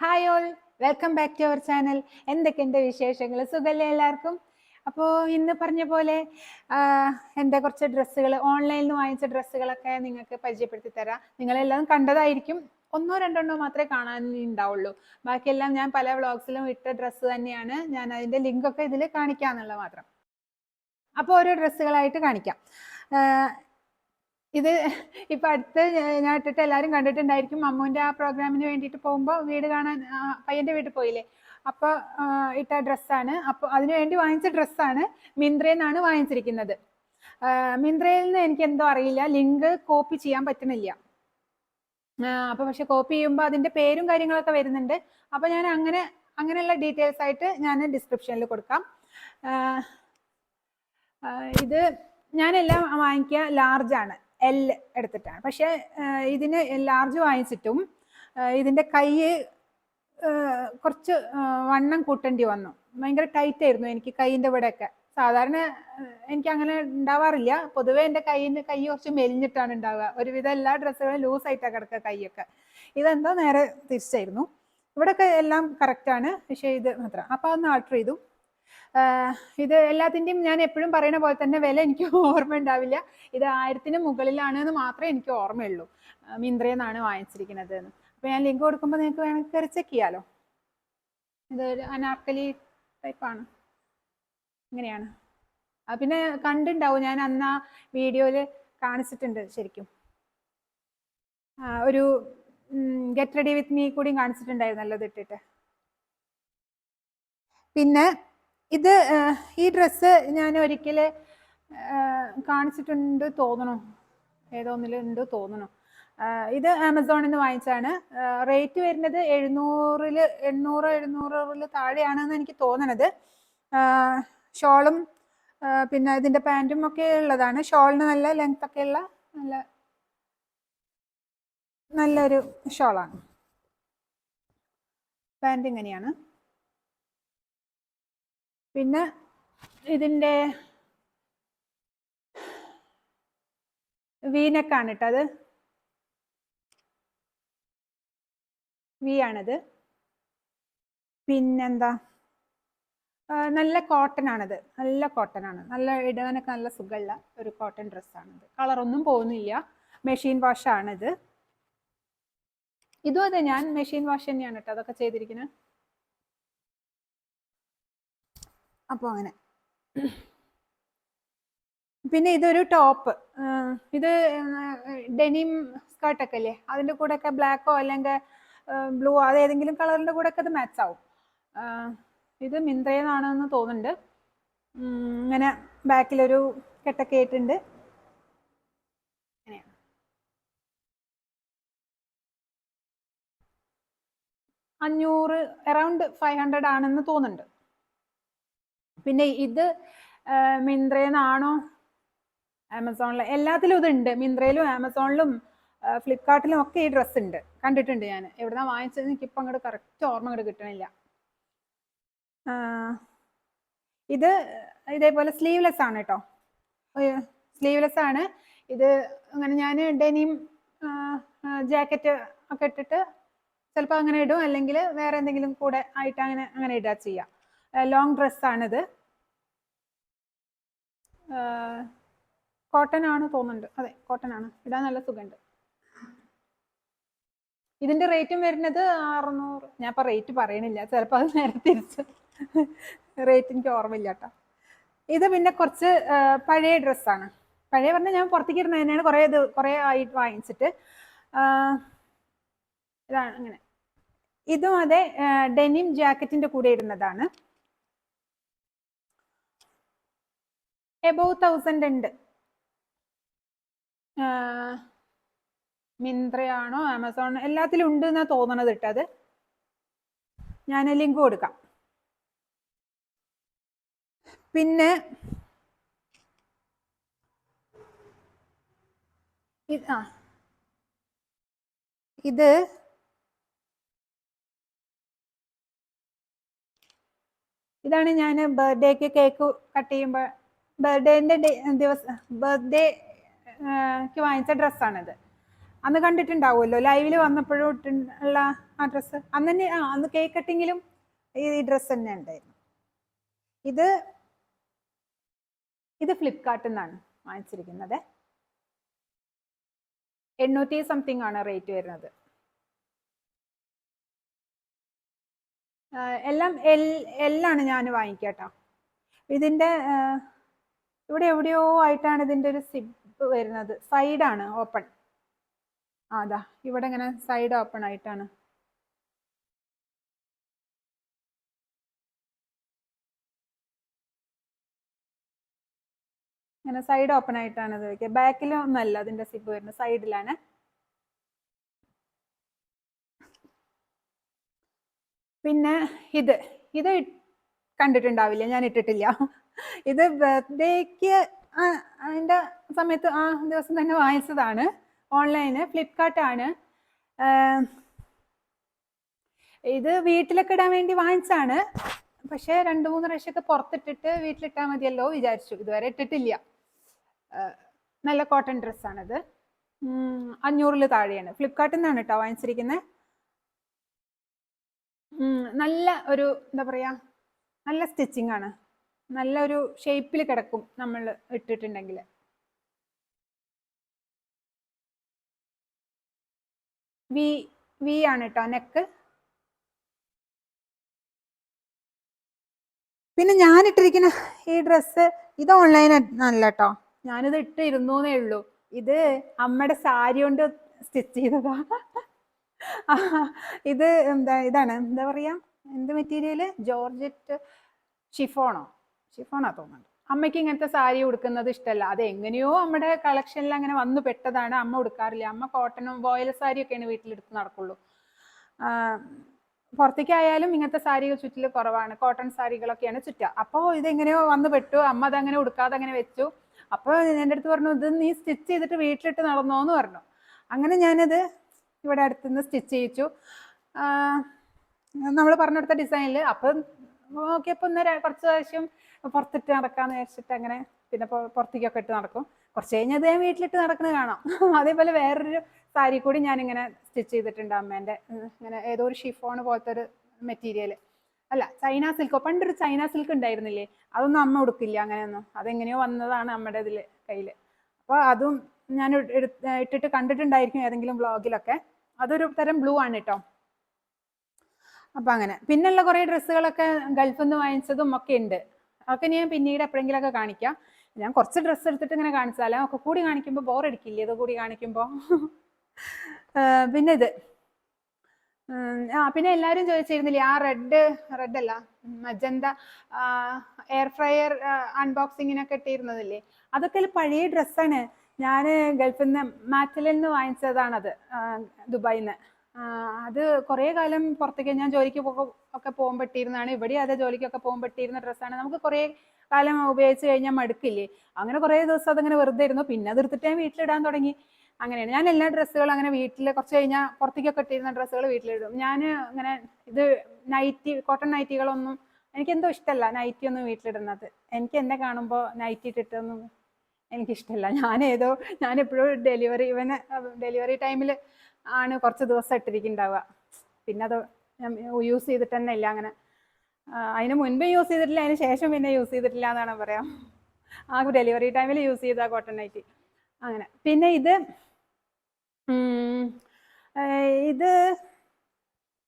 Hi all, welcome back to our channel. എന്തൊക്കെയുണ്ട് വിശേഷങ്ങൾ? സുഖല്ലേ എല്ലാവർക്കും? അപ്പോൾ ഇന്ന് പറഞ്ഞ പോലെ എൻ്റെ കുറച്ച് ഡ്രസ്സുകൾ, ഓൺലൈനിൽ നിന്ന് വാങ്ങിച്ച ഡ്രസ്സുകളൊക്കെ നിങ്ങൾക്ക് പരിചയപ്പെടുത്തി തരാം. നിങ്ങളെല്ലാം കണ്ടതായിരിക്കും, ഒന്നോ രണ്ടെണ്ണോ മാത്രമേ കാണാനുണ്ടാവുള്ളൂ. ബാക്കിയെല്ലാം ഞാൻ പല വ്ളോഗ്സിലും ഇട്ട ഡ്രസ്സ് തന്നെയാണ്. ഞാൻ അതിൻ്റെ ലിങ്കൊക്കെ ഇതിൽ കാണിക്കാമെന്നുള്ള മാത്രം. അപ്പോൾ ഓരോ ഡ്രസ്സുകളായിട്ട് കാണിക്കാം. ഇത് ഇപ്പം അടുത്ത് ഞാൻ ഇട്ടിട്ട് എല്ലാവരും കണ്ടിട്ടുണ്ടായിരിക്കും. അമ്മുവിൻ്റെ ആ പ്രോഗ്രാമിന് വേണ്ടിയിട്ട് പോകുമ്പോൾ വീട് കാണാൻ പയ്യൻ്റെ വീട്ടിൽ പോയില്ലേ, അപ്പോൾ ഇട്ട ഡ്രസ്സാണ്. അപ്പോൾ അതിനു വേണ്ടി വാങ്ങിച്ച ഡ്രസ്സാണ്. മിന്ത്രയിൽ നിന്നാണ് വാങ്ങിച്ചിരിക്കുന്നത്. മിന്ത്രയിൽ നിന്ന് എനിക്ക് എന്തോ അറിയില്ല, ലിങ്ക് കോപ്പി ചെയ്യാൻ പറ്റുന്നില്ല. അപ്പോൾ പക്ഷെ കോപ്പി ചെയ്യുമ്പോൾ അതിൻ്റെ പേരും കാര്യങ്ങളൊക്കെ വരുന്നുണ്ട്. അപ്പോൾ ഞാൻ അങ്ങനെയുള്ള ഡീറ്റെയിൽസ് ആയിട്ട് ഞാൻ ഡിസ്ക്രിപ്ഷനിൽ കൊടുക്കാം. ഇത് ഞാനെല്ലാം വാങ്ങിക്കുക ലാർജാണ്, എൽ എടുത്തിട്ടാണ്. പക്ഷെ ഇതിന് ലാർജ് വാങ്ങിച്ചിട്ടും ഇതിൻ്റെ കൈ കുറച്ച് വണ്ണം കൂട്ടേണ്ടി വന്നു. ഭയങ്കര ടൈറ്റ് ആയിരുന്നു എനിക്ക് കൈയിൻ്റെ ഇവിടെയൊക്കെ. സാധാരണ എനിക്ക് അങ്ങനെ ഉണ്ടാവാറില്ല. പൊതുവേ എൻ്റെ കൈ കുറച്ച് മെലിഞ്ഞിട്ടാണ് ഉണ്ടാവുക. ഒരുവിധം എല്ലാ ഡ്രസ്സുകളും ലൂസായിട്ടാണ് കിടക്കുക കൈയൊക്കെ. ഇതെന്തോ നേരെ തിരിച്ചായിരുന്നു. ഇവിടെയൊക്കെ എല്ലാം കറക്റ്റാണ്, പക്ഷേ ഇത് മാത്രം. അപ്പോൾ അതൊന്ന് ആൾട്ടർ ചെയ്തു. ഇത് എല്ലാത്തിൻ്റെയും ഞാൻ എപ്പോഴും പറയുന്ന പോലെ തന്നെ വില എനിക്ക് ഓർമ്മ ഉണ്ടാവില്ല. ഇത് 1000-ന് മുകളിലാണെന്ന് മാത്രമേ എനിക്ക് ഓർമ്മയുള്ളൂ. മിന്ത്രയിൽ നിന്നാണ് വാങ്ങിച്ചിരിക്കുന്നത് എന്ന്. അപ്പോൾ ഞാൻ ലിങ്ക് കൊടുക്കുമ്പോൾ നിങ്ങൾക്ക് വേണമെങ്കിൽ കയറി ചെക്ക് ചെയ്യാലോ. ഇതൊരു അനാർക്കലി ടൈപ്പാണ്, ഇങ്ങനെയാണ്. പിന്നെ കണ്ടിട്ടുണ്ടാവും, ഞാൻ അന്ന് ആ വീഡിയോയിൽ കാണിച്ചിട്ടുണ്ട് ശരിക്കും. ഒരു ഗെറ്റ് റെഡി വിത്ത് മീ കൂടിയും കാണിച്ചിട്ടുണ്ടായിരുന്നല്ലോ ഇത് ഇട്ടിട്ട്. പിന്നെ ഈ ഡ്രസ്സ് ഞാൻ ഒരിക്കൽ കാണിച്ചിട്ടുണ്ട് തോന്നണു, ഏതോന്നിലുണ്ട് തോന്നണു. ഇത് ആമസോണിൽ നിന്ന് വാങ്ങിച്ചാണ്. റേറ്റ് വരുന്നത് 700-800 താഴെയാണെന്ന് എനിക്ക് തോന്നണത്. ഷോളും പിന്നെ ഇതിൻ്റെ പാൻറ്റും ഒക്കെ ഉള്ളതാണ്. ഷോളിന് നല്ല ലെങ്ത് ഒക്കെ ഉള്ള നല്ലൊരു ഷോളാണ്. പാൻറ് ഇങ്ങനെയാണ്. പിന്നെ ഇതിൻ്റെ വീനെക്കാണ് ഇട്ടത്, വി ആണിത്. പിന്നെന്താ, നല്ല കോട്ടൺ ആണിത്, നല്ല കോട്ടൺ ആണ്. നല്ല ഇടാനൊക്കെ നല്ല സുഖമുള്ള ഒരു കോട്ടൺ ഡ്രസ്സാണിത്. കളറൊന്നും പോകുന്നില്ല. മെഷീൻ വാഷാണിത്. ഇതും അതെ, ഞാൻ മെഷീൻ വാഷ് തന്നെയാണ് കേട്ടോ അതൊക്കെ ചെയ്തിരിക്കുന്നത്. അപ്പോൾ അങ്ങനെ. പിന്നെ ഇതൊരു ടോപ്പ്. ഇത് ഡെനിം സ്കേർട്ടൊക്കെ അല്ലേ, അതിൻ്റെ കൂടെയൊക്കെ ബ്ലാക്കോ അല്ലെങ്കിൽ ബ്ലൂ, അത് ഏതെങ്കിലും കളറിൻ്റെ കൂടെയൊക്കെ ഇത് മാച്ച് ആവും. ഇത് മിന്ത്രയിൽ നിന്നാണെന്ന് തോന്നുന്നുണ്ട്. ഇങ്ങനെ ബാക്കിലൊരു കെട്ടൊക്കെ ആയിട്ടുണ്ട്. അങ്ങനെയാണ്. അറൗണ്ട് 500 ആണെന്ന് തോന്നുന്നുണ്ട്. പിന്നെ ഇത് മിന്ത്രയിൽ നിന്നാണോ ആമസോണിൽ, എല്ലാത്തിലും ഇതുണ്ട്. മിന്ത്രയിലും ആമസോണിലും ഫ്ലിപ്കാർട്ടിലും ഒക്കെ ഈ ഡ്രസ്സ് ഉണ്ട്, കണ്ടിട്ടുണ്ട് ഞാൻ. എവിടുന്നാ വാങ്ങിച്ചത് എനിക്കിപ്പോൾ അങ്ങോട്ട് കറക്റ്റ് ഓർമ്മ അങ്ങോട്ട് കിട്ടണില്ല. ഇത് ഇതേപോലെ സ്ലീവ്ലെസ് ആണ് കേട്ടോ, സ്ലീവ്ലെസ് ആണ് ഇത്. അങ്ങനെ ഞാൻ ഡെനിം ജാക്കറ്റ് ഒക്കെ ഇട്ടിട്ട് ചിലപ്പോൾ അങ്ങനെ ഇടും, അല്ലെങ്കിൽ വേറെ എന്തെങ്കിലും കൂടെ ആയിട്ട് അങ്ങനെ ഇടുക ചെയ്യാം. ലോങ് ഡ്രസ്സാണിത്. കോട്ടൺ ആണ് തോന്നുന്നുണ്ട്. അതെ, കോട്ടൺ ആണ്. ഇടാൻ നല്ല സുഖമുണ്ട്. ഇതിൻ്റെ റേറ്റും വരുന്നത് 600. ഞാൻ ഇപ്പോൾ റേറ്റ് പറയണില്ല, ചിലപ്പോൾ അത് നേരെ തിരിച്ച് റേറ്റ് എനിക്ക് ഓർമ്മയില്ല കേട്ടോ. ഇത് പിന്നെ കുറച്ച് പഴയ ഡ്രസ്സാണ്. പഴയ പറഞ്ഞാൽ ഞാൻ പുറത്തേക്ക് ഇടുന്നത് തന്നെയാണ്, കുറേ ആയിട്ട് വാങ്ങിച്ചിട്ട്. ഇതാണ് അങ്ങനെ. ഇതും അതെ, ഡെനിം ജാക്കറ്റിൻ്റെ കൂടെ ഇടുന്നതാണ്. എബോവ് 1000 ഉണ്ട്. മിന്ത്രയാണോ ആമസോൺ, എല്ലാത്തിലും ഉണ്ട് എന്നാണ് തോന്നണത് ഇട്ടത്. ഞാൻ ലിങ്ക് കൊടുക്കാം. പിന്നെ ഇതാണ് ഞാൻ ബർത്ത്ഡേക്ക് കേക്ക് കട്ട് ചെയ്യുമ്പോൾ ബർത്ത്ഡേക്ക് വാങ്ങിച്ച ഡ്രസ്സാണിത്. അന്ന് കണ്ടിട്ടുണ്ടാവുമല്ലോ, ലൈവിൽ വന്നപ്പോഴും ഉള്ള ആ ഡ്രസ്സ്. അന്ന് തന്നെ അന്ന് കേക്ക് കട്ടിങ്ങിലും ഈ ഡ്രസ്സ് തന്നെ ഉണ്ടായിരുന്നു. ഇത് ഫ്ലിപ്കാർട്ടിൽ നിന്നാണ് വാങ്ങിച്ചിരിക്കുന്നത്. 800 സംതിങ് ആണ് റേറ്റ് വരുന്നത്. എല്ലാം എല്ലാണ് ഞാൻ വാങ്ങിക്കട്ടോ. ഇതിന്റെ ഇവിടെ എവിടെയോ ആയിട്ടാണ് ഇതിന്റെ ഒരു സിപ്പ് വരുന്നത്. സൈഡാണ് ഓപ്പൺ. അതാ ഇവിടെ ഇങ്ങനെ സൈഡ് ഓപ്പൺ ആയിട്ടാണ്. ഇങ്ങനെ സൈഡ് ഓപ്പൺ ആയിട്ടാണ് ഇത് വയ്ക്കുക. ബാക്കിലൊന്നല്ല അതിന്റെ സിപ്പ് വരുന്നത്, സൈഡിലാണ്. പിന്നെ ഇത് കണ്ടിട്ടുണ്ടാവില്ല, ഞാൻ ഇട്ടിട്ടില്ല. ഇത് ബർത്ത്ഡേക്ക് അതിന്റെ സമയത്ത് ആ ദിവസം തന്നെ വാങ്ങിച്ചതാണ്. ഓൺലൈന് ഫ്ലിപ്കാർട്ടാണ്. ഇത് വീട്ടിലൊക്കെ ഇടാൻ വേണ്ടി വാങ്ങിച്ചാണ്. പക്ഷെ 2-3 പ്രാവശ്യമൊക്കെ പുറത്തിട്ടിട്ട് വീട്ടിലിട്ടാൽ മതിയല്ലോ വിചാരിച്ചു. ഇതുവരെ ഇട്ടിട്ടില്ല. നല്ല കോട്ടൺ ഡ്രസ്സാണിത്. 500 താഴെയാണ്. ഫ്ലിപ്കാർട്ടിൽ നിന്നാണ് കേട്ടോ വാങ്ങിച്ചിരിക്കുന്നത്. നല്ല ഒരു എന്താ പറയാ, നല്ല സ്റ്റിച്ചിങ് ആണ്. നല്ലൊരു ഷേപ്പിൽ കിടക്കും നമ്മൾ ഇട്ടിട്ടുണ്ടെങ്കിൽ. വി ആണ് കേട്ടോ നെക്ക്. പിന്നെ ഞാൻ ഇട്ടിരിക്കുന്ന ഈ ഡ്രസ്സ് ഇത് ഓൺലൈൻ അല്ല കേട്ടോ, ഞാനിത് ഇട്ടിരുന്നേ ഉള്ളൂ. ഇത് അമ്മയുടെ സാരി കൊണ്ട് സ്റ്റിച്ച് ചെയ്തതാ. ഇത് ഇതാണ് എന്താ പറയാ, എന്ത് മെറ്റീരിയല്, ജോർജറ്റ് ഷിഫോണാ തോന്നുന്നുണ്ട്. അമ്മയ്ക്ക് ഇങ്ങനത്തെ സാരി ഉടുക്കുന്നത് ഇഷ്ടമല്ല. അത് എങ്ങനെയോ നമ്മുടെ കളക്ഷനിൽ അങ്ങനെ വന്നു പെട്ടതാണ്. അമ്മ ഉടുക്കാറില്ല. അമ്മ കോട്ടണും ബോയിൽ സാരിയൊക്കെയാണ് വീട്ടിലെടുത്ത് നടക്കുള്ളൂ. പുറത്തേക്കായാലും ഇങ്ങനത്തെ സാരികൾ ചുറ്റിൽ കുറവാണ്. കോട്ടൺ സാരികളൊക്കെയാണ് ചുറ്റുക. അപ്പോൾ ഇതെങ്ങനെയോ വന്നു പെട്ടു. അമ്മ അതങ്ങനെ ഉടുക്കാതെ അങ്ങനെ വെച്ചു. അപ്പോൾ എൻ്റെ അടുത്ത് പറഞ്ഞു, ഇത് നീ സ്റ്റിച്ച് ചെയ്തിട്ട് വീട്ടിലിട്ട് നടന്നോന്ന് പറഞ്ഞു. അങ്ങനെ ഞാനത് ഇവിടെ അടുത്തുനിന്ന് സ്റ്റിച്ച് ചെയ്യിച്ചു. നമ്മൾ പറഞ്ഞെടുത്ത ഡിസൈനിൽ. അപ്പം നോക്കിയപ്പോൾ കുറച്ച് പ്രാവശ്യം പുറത്തിട്ട് നടക്കാമെന്ന് വിചാരിച്ചിട്ട് അങ്ങനെ പിന്നെ പുറത്തേക്കൊക്കെ ഇട്ട് നടക്കും. കുറച്ച് കഴിഞ്ഞത് ഞാൻ വീട്ടിലിട്ട് നടക്കുന്നത് കാണാം. അതേപോലെ വേറൊരു സാരി കൂടി ഞാനിങ്ങനെ സ്റ്റിച്ച് ചെയ്തിട്ടുണ്ട് അമ്മേൻ്റെ. ഇങ്ങനെ ഏതോ ഒരു ഷിഫോൺ പോലത്തെ ഒരു മെറ്റീരിയൽ. അല്ല, ചൈന സിൽക്കോ, പണ്ടൊരു ചൈന സിൽക്ക് ഉണ്ടായിരുന്നില്ലേ, അതൊന്നും അമ്മ ഉടുക്കില്ല അങ്ങനെയൊന്നും. അതെങ്ങനെയോ വന്നതാണ് അമ്മയുടെ ഇതിൽ കയ്യിൽ. അപ്പോൾ അതും ഞാൻ ഇട്ടിട്ട് കണ്ടിട്ടുണ്ടായിരിക്കും ഏതെങ്കിലും വ്ളോഗിലൊക്കെ. അതൊരു തരം ബ്ലൂ ആണ് കേട്ടോ. അപ്പൊ അങ്ങനെ പിന്നെയുള്ള കുറെ ഡ്രസ്സുകളൊക്കെ ഗൾഫിൽ നിന്ന് വാങ്ങിച്ചതും ഒക്കെ ഉണ്ട്. അതൊക്കെ ഞാൻ പിന്നീട് എപ്പോഴെങ്കിലൊക്കെ കാണിക്കാം. ഞാൻ കുറച്ച് ഡ്രസ്സ് എടുത്തിട്ട് ഇങ്ങനെ കാണിച്ചാലേ ഒക്കെ കൂടി കാണിക്കുമ്പോൾ ബോറടിക്കില്ലേ ഇത് കൂടി കാണിക്കുമ്പോൾ. പിന്നെ ഇത് പിന്നെ എല്ലാവരും ചോദിച്ചിരുന്നില്ലേ ആ റെഡ് അല്ല മജന്ത എയർ ഫ്രയർ അൺബോക്സിങ്ങിനൊക്കെ ഇട്ടിരുന്നതില്ലേ, അതൊക്കെ പഴയ ഡ്രസ്സാണ്. ഞാൻ ഗൾഫിൽ നിന്ന് മാറ്റലിൽ നിന്ന് വാങ്ങിച്ചതാണത്, ദുബായിൽ നിന്ന്. അത് കുറേ കാലം പുറത്തേക്ക് ഞാൻ ജോലിക്ക് ഒക്കെ പോകുമ്പോൾ ഇട്ടിരുന്നതാണ്. ഇവിടെ അതേ ജോലിക്കൊക്കെ പോകുമ്പോൾ ഇട്ടിരുന്ന ഡ്രസ്സാണ്. നമുക്ക് കുറേ കാലം ഉപയോഗിച്ച് കഴിഞ്ഞാൽ മടുക്കില്ലേ. അങ്ങനെ കുറേ ദിവസം അതങ്ങനെ വെറുതെ ഇരുന്നു. പിന്നെ അത് എടുത്തിട്ട് ഞാൻ വീട്ടിലിടാൻ തുടങ്ങി. അങ്ങനെയാണ് ഞാൻ എല്ലാ ഡ്രസ്സുകളും അങ്ങനെ വീട്ടിൽ കുറച്ച് കഴിഞ്ഞാൽ പുറത്തേക്കൊക്കെ ഇട്ടിരുന്ന ഡ്രസ്സുകൾ വീട്ടിലിടും. ഞാൻ അങ്ങനെ ഇത് കോട്ടൺ നൈറ്റികളൊന്നും എനിക്കെന്തോ ഇഷ്ടമല്ല. നൈറ്റി ഒന്നും വീട്ടിലിടുന്നത് എനിക്ക് എന്നെ കാണുമ്പോൾ നൈറ്റി ഇട്ടിട്ടൊന്നും എനിക്കിഷ്ടമല്ല. ഞാൻ എപ്പോഴും ഡെലിവറി ടൈമിൽ ആണ് കുറച്ച് ദിവസം ഇട്ടിരിക്കുന്നുണ്ടാവുക. പിന്നെ അത് ഞാൻ യൂസ് ചെയ്തിട്ട് തന്നെ ഇല്ല. അങ്ങനെ അതിന് മുൻപ് യൂസ് ചെയ്തിട്ടില്ല, അതിന് ശേഷം പിന്നെ യൂസ് ചെയ്തിട്ടില്ല എന്നാണ് പറയാം. ആ ഡെലിവറി ടൈമിൽ യൂസ് ചെയ്ത കോട്ടൺ നൈറ്റി അങ്ങനെ. പിന്നെ ഇത്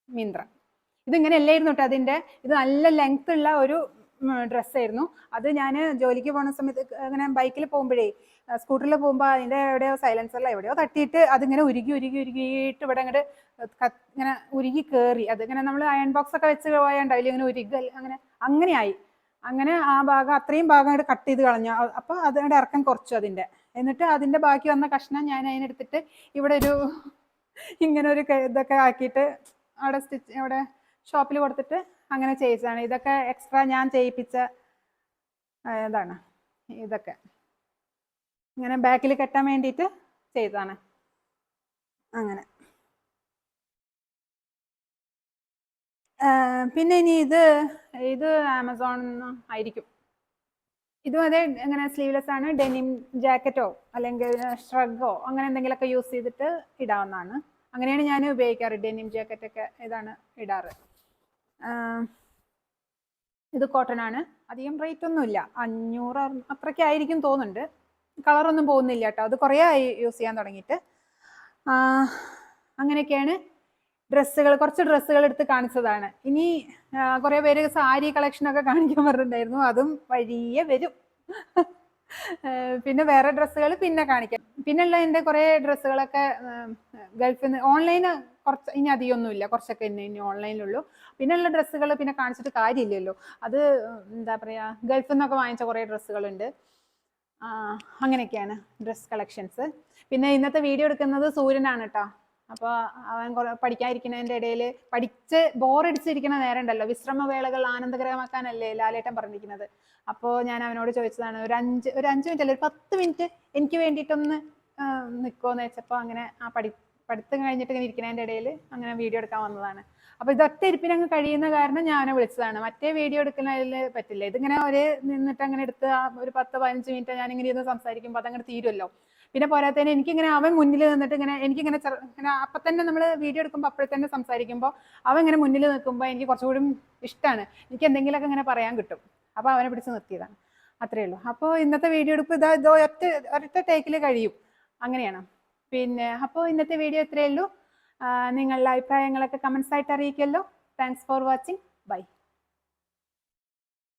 മിന്ത്ര. ഇതിങ്ങനെ അല്ലായിരുന്നു കേട്ടോ അതിൻ്റെ. ഇത് നല്ല ലെങ്ത് ഉള്ള ഒരു ഡ്രസ്സായിരുന്നു. അത് ഞാൻ ജോലിക്ക് പോകുന്ന സമയത്ത് ഇങ്ങനെ ബൈക്കിൽ പോകുമ്പോഴേ, സ്കൂട്ടറിൽ പോകുമ്പോൾ അതിൻ്റെ എവിടെയോ സൈലൻസറിൽ എവിടെയോ തട്ടിയിട്ട് അതിങ്ങനെ ഉരുകിയിട്ട് ഇവിടെ അങ്ങോട്ട് ഇങ്ങനെ ഉരുകി കയറി. അതിങ്ങനെ നമ്മൾ അയൺ ബോക്സ് ഒക്കെ വെച്ച് പോയാണ്ടാവില്ല, ഇങ്ങനെ ഉരുകൽ അങ്ങനെയായി. അങ്ങനെ ആ ഭാഗം അത്രയും ഭാഗം അങ്ങോട്ട് കട്ട് ചെയ്ത് കളഞ്ഞു. അപ്പോൾ അതിൻ്റെ ഇറക്കം കുറച്ചു അതിൻ്റെ. എന്നിട്ട് അതിൻ്റെ ബാക്കി വന്ന കഷ്ണം ഞാൻ അതിനെടുത്തിട്ട് ഇവിടെ ഇങ്ങനെ ഒരു ഇതൊക്കെ ആക്കിയിട്ട് അവിടെ ഷോപ്പിൽ കൊടുത്തിട്ട് അങ്ങനെ ചെയ്യിച്ചതാണ്. ഇതൊക്കെ എക്സ്ട്രാ ഞാൻ ചെയ്യിപ്പിച്ച ഇതാണ്. ഇതൊക്കെ ഇങ്ങനെ ബാക്കിൽ കെട്ടാൻ വേണ്ടിയിട്ട് ചെയ്തതാണ്. അങ്ങനെ പിന്നെ ഇനി ഇത് ആമസോണിൽ നിന്ന് ആയിരിക്കും. ഇതും അതെ, ഇങ്ങനെ സ്ലീവ്ലെസ് ആണ്. ഡെനിം ജാക്കറ്റോ അല്ലെങ്കിൽ ഷ്രഗോ അങ്ങനെ എന്തെങ്കിലുമൊക്കെ യൂസ് ചെയ്തിട്ട് ഇടാവുന്നതാണ്. അങ്ങനെയാണ് ഞാൻ ഉപയോഗിക്കാറ്. ഡെനിം ജാക്കറ്റൊക്കെ ഇതാണ് ഇടാറ്. ഇത് കോട്ടൺ ആണ്. അധികം റേറ്റ് ഒന്നുമില്ല, 500 അത്രയ്ക്ക് ആയിരിക്കും തോന്നുന്നുണ്ട്. കളറൊന്നും പോകുന്നില്ല കേട്ടോ, അത് കുറേ ആയി യൂസ് ചെയ്യാൻ തുടങ്ങിയിട്ട്. അങ്ങനെയൊക്കെയാണ് ഡ്രസ്സുകൾ, കുറച്ച് ഡ്രസ്സുകൾ എടുത്ത് കാണിച്ചതാണ്. ഇനി കുറേ പേര് സാരി കളക്ഷനൊക്കെ കാണിക്കാൻ പറഞ്ഞിട്ടുണ്ടായിരുന്നു, അതും വഴിയെ വരും. പിന്നെ വേറെ ഡ്രസ്സുകൾ പിന്നെ കാണിക്കാം. പിന്നെയുള്ള എൻ്റെ കുറേ ഡ്രസ്സുകളൊക്കെ ഗൾഫിൽ നിന്ന് ഓൺലൈന് കുറച്ച്, ഇനി അധികമൊന്നുമില്ല, കുറച്ചൊക്കെ ഇനി ഓൺലൈനിലുള്ളൂ. പിന്നെയുള്ള ഡ്രസ്സുകൾ പിന്നെ കാണിച്ചിട്ട് കാര്യമില്ലല്ലോ. അത് എന്താ പറയുക, ഗൾഫിൽ നിന്നൊക്കെ വാങ്ങിച്ച കുറേ ഡ്രസ്സുകളുണ്ട്. അങ്ങനെയൊക്കെയാണ് ഡ്രസ് കളക്ഷൻസ്. പിന്നെ ഇന്നത്തെ വീഡിയോ എടുക്കുന്നത് സൂര്യനാണ് കേട്ടോ. അപ്പോൾ അവൻ പഠിക്കാതിരിക്കുന്നതിൻ്റെ ഇടയിൽ പഠിച്ച് ബോറടിച്ചിരിക്കുന്ന നേരം ഉണ്ടല്ലോ, വിശ്രമവേളകൾ ആനന്ദകരമാക്കാനല്ലേ ലാലേട്ടൻ പറഞ്ഞിരിക്കുന്നത്. അപ്പോൾ ഞാൻ അവനോട് ചോദിച്ചതാണ്, ഒരു 5 മിനിറ്റ് അല്ല, ഒരു 10 മിനിറ്റ് എനിക്ക് വേണ്ടിയിട്ടൊന്ന് നിൽക്കുമെന്ന് വെച്ചപ്പോൾ അങ്ങനെ പഠിത്തം കഴിഞ്ഞിട്ട് ഇങ്ങനെ ഇരിക്കുന്നതിൻ്റെ ഇടയിൽ അങ്ങനെ വീഡിയോ എടുക്കാൻ വന്നതാണ്. അപ്പോൾ ഇതൊറ്റ ഇരിപ്പിനങ്ങ് കഴിയുന്ന കാരണം ഞാൻ വിളിച്ചതാണ്. മറ്റേ വീഡിയോ എടുക്കുന്നതിൽ പറ്റില്ല. ഇതിങ്ങനെ നിന്നിട്ട് അങ്ങനെ എടുത്ത് ഒരു 10-15 മിനിറ്റ് ഞാനിങ്ങനെ ഇരുന്ന് സംസാരിക്കുമ്പോൾ അതങ്ങനെ തീരുമല്ലോ. പിന്നെ പോരാത്തതിന് എനിക്കിങ്ങനെ അവൻ മുന്നിൽ നിന്നിട്ട് ഇങ്ങനെ എനിക്കിങ്ങനെ ഇങ്ങനെ അപ്പം തന്നെ നമ്മൾ വീഡിയോ എടുക്കുമ്പോൾ അപ്പോഴെ തന്നെ സംസാരിക്കുമ്പോൾ അവൻ ഇങ്ങനെ മുന്നിൽ നിൽക്കുമ്പോൾ എനിക്ക് കുറച്ചുകൂടി ഇഷ്ടമാണ്. എനിക്ക് എന്തെങ്കിലുമൊക്കെ ഇങ്ങനെ പറയാൻ കിട്ടും. അപ്പോൾ അവനെ പിടിച്ച് നിർത്തിയതാണ്, അത്രയേ ഉള്ളൂ. അപ്പോൾ ഇന്നത്തെ വീഡിയോ എടുപ്പ് ഇതോ ഒറ്റ ടേക്കിൽ കഴിയും, അങ്ങനെയാണ്. പിന്നെ അപ്പോൾ ഇന്നത്തെ വീഡിയോ ഇത്രയേ ഉള്ളൂ. നിങ്ങളുടെ അഭിപ്രായങ്ങളൊക്കെ കമൻസ് ആയിട്ട് അറിയിക്കല്ലോ. Thanks for watching. ബൈ.